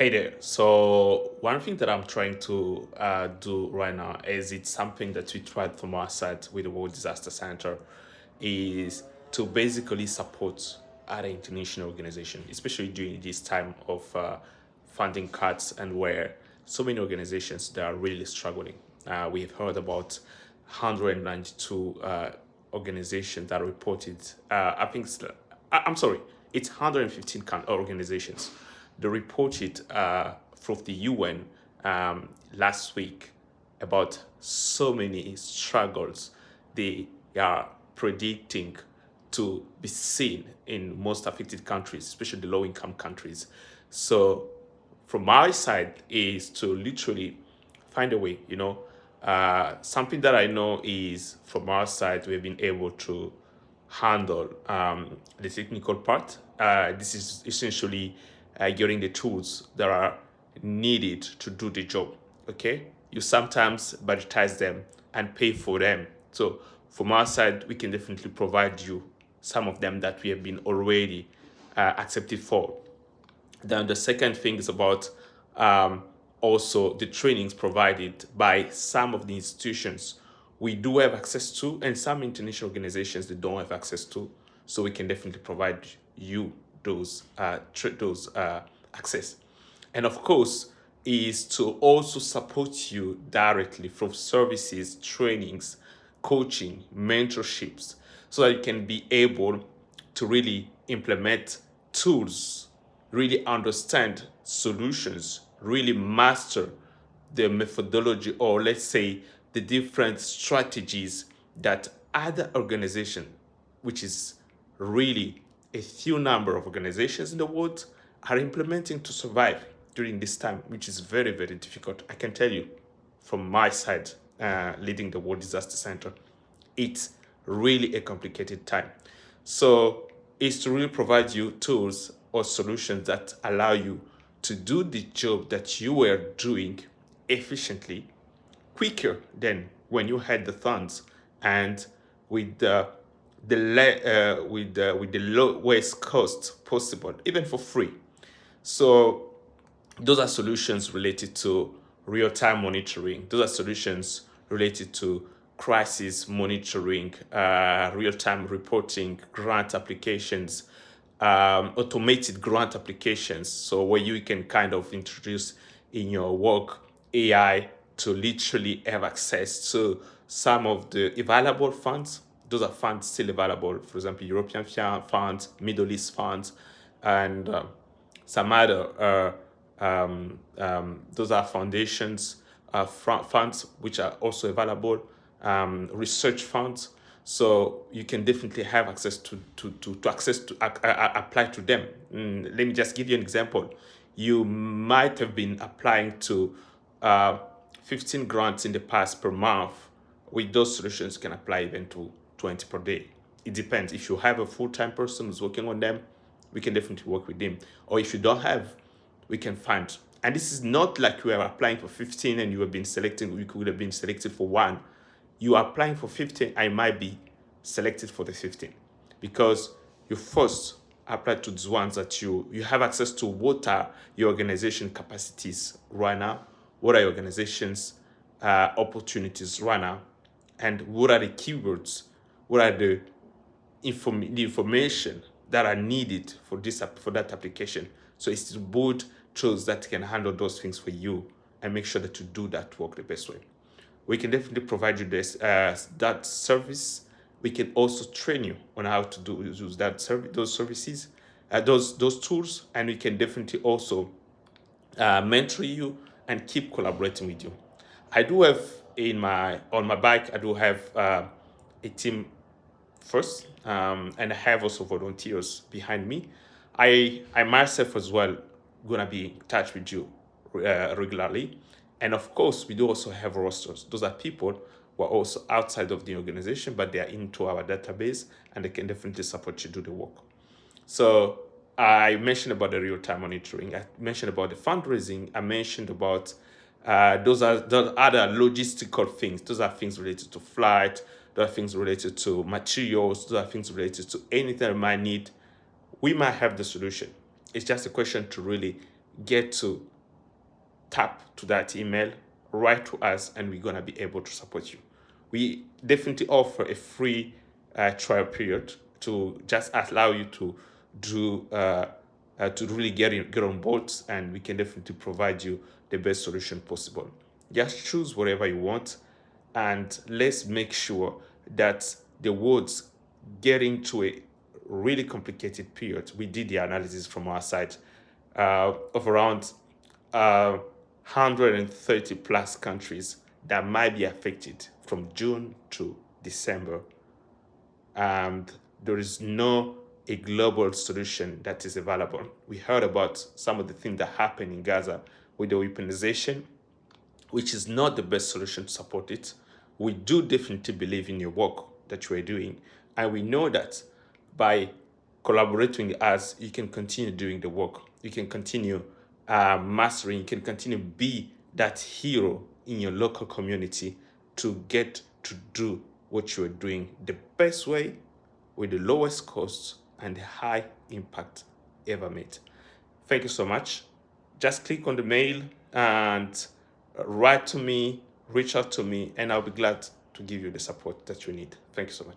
Hey there. So one thing that I'm trying to do right now is it's something that we tried from our side with the World Disaster Center is to basically support other international organizations, especially during this time of funding cuts and where so many organizations that are really struggling. We've heard about 192 organizations that reported. I'm sorry, it's 115 organizations. They reported from the UN last week about so many struggles they are predicting to be seen in most affected countries, especially the low income countries. So, from my side, is to literally find a way, something that I know is from our side, we've been able to handle the technical part. This is essentially getting the tools that are needed to do the job. Okay, you sometimes budgetize them and pay for them. So from our side, we can definitely provide you some of them that we have been already accepted for. Then the second thing is about also the trainings provided by some of the institutions we do have access to, and some international organizations that don't have access to. So we can definitely provide you those access, and of course, is to also support you directly from services, trainings, coaching, mentorships, so that you can be able to really implement tools, really understand solutions, really master the methodology, or let's say the different strategies that other organizations, which is really a few number of organizations in the world, are implementing to survive during this time, which is very, very difficult. I can tell you from my side, leading the World Disaster Center, it's really a complicated time. So it's to really provide you tools or solutions that allow you to do the job that you were doing efficiently, quicker than when you had the funds, and with the lowest cost possible, even for free. So those are solutions related to real-time monitoring. Those are solutions related to crisis monitoring, real-time reporting, grant applications, automated grant applications. So where you can kind of introduce in your work AI to literally have access to some of the available funds. Those are funds still available. For example, European funds, Middle East funds, and some other those are foundations funds which are also available, research funds. So you can definitely have access to access to apply to them. Let me just give you an example. You might have been applying to uh, 15 grants in the past per month. With those solutions, you can apply even to 20 per day. It depends. If you have a full-time person who's working on them, we can definitely work with them. Or if you don't have, we can find. And this is not like you are applying for 15 and you have been selected, you could have been selected for one. You are applying for 15, I might be selected for the 15 because you first apply to the ones that you have access to. What are your organization capacities right now? What are your organization's opportunities right now? And what are the keywords? What are the information that are needed for that application? So it's to build tools that can handle those things for you and make sure that you do that work the best way. We can definitely provide you this that service. We can also train you on how to use that those services, those tools, and we can definitely also mentor you and keep collaborating with you. I do have in my on my bike. I do have a team first, and I have also volunteers behind me. I myself as well gonna be in touch with you regularly, and of course we do also have rosters. Those are people who are also outside of the organization, but they are into our database, and they can definitely support you do the work. So I mentioned about the real-time monitoring. I mentioned about the fundraising. I mentioned about those other logistical things. Those are things related to flight. Those are things related to materials. Those are things related to anything I might need. We might have the solution. It's just a question to really get to tap to that email, write to us, and we're going to be able to support you. We definitely offer a free trial period to just allow you to do to really get on board, and we can definitely provide you the best solution possible. Just choose whatever you want, and let's make sure that the words get into a really complicated period. We did the analysis from our side of around 130 plus countries that might be affected from June to December. And there is no a global solution that is available. We heard about some of the things that happen in Gaza with the weaponization, which is not the best solution to support it. We do definitely believe in your work that you are doing, and we know that by collaborating with us, you can continue doing the work. You can continue mastering. You can continue be that hero in your local community to get to do what you are doing the best way, with the lowest cost and the high impact ever made. Thank you so much. Just click on the mail and write to me, reach out to me, and I'll be glad to give you the support that you need. Thank you so much.